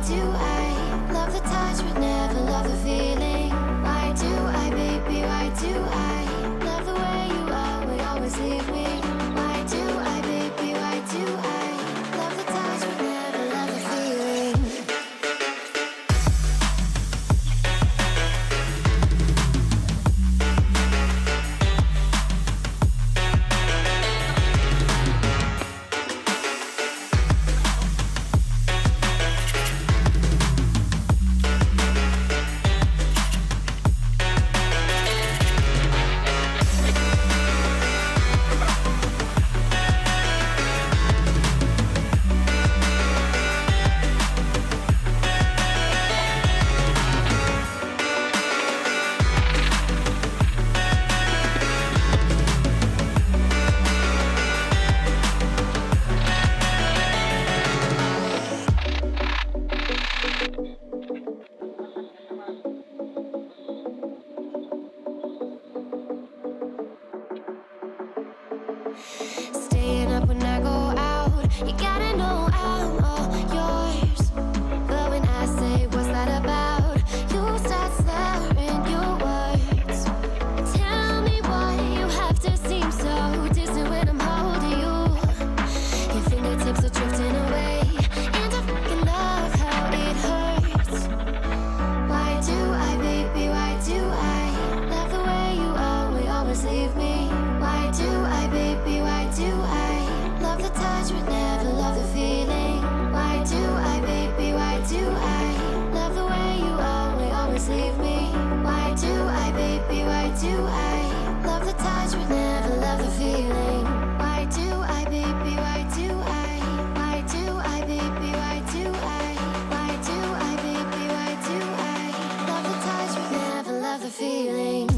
do I love the touch but never love the feeling? Why do I, baby, why do I love the way you always leave me? Why do I, baby, why do I love the touch but never love the feeling? Staying up when I go out, you gotta know I'm all yours. But when I say what's that about, you start slurring your words. Tell me why you have to seem so distant when I'm holding you. Your fingertips are drifting away, and I fucking love how it hurts. Why do I, baby, why do I love the way you always leave me? Why do I, baby, why do I love the touch but never love the feeling? Why do I, baby, why do I love the way you always leave me? Why do I, baby, why do I love the touch but never love the feeling? Why do I, baby, why do I? Why do I, baby, why do I? Why do I, baby, why do I love the touch but never love the feeling?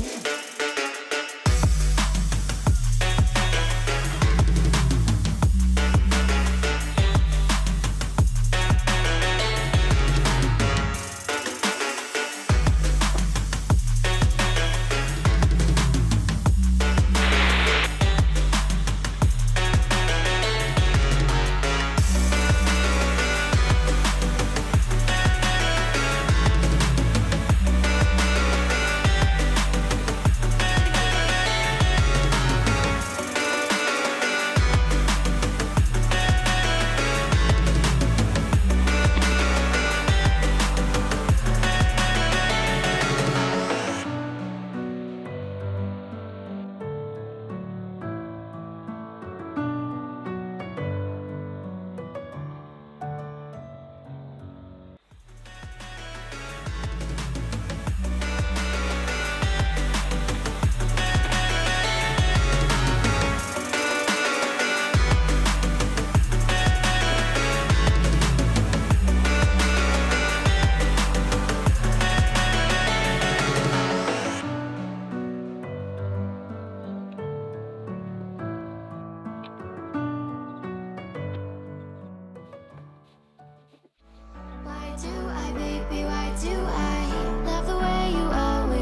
Why do I, baby, why do I love the way you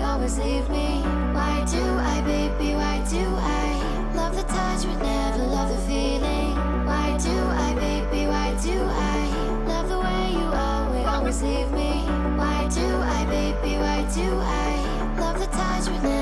always leave me? Why do I, baby, why do I love the touch but never love the feeling? Why do I, baby, why do I love the way you always leave me? Why do I, baby, why do I love the touch but never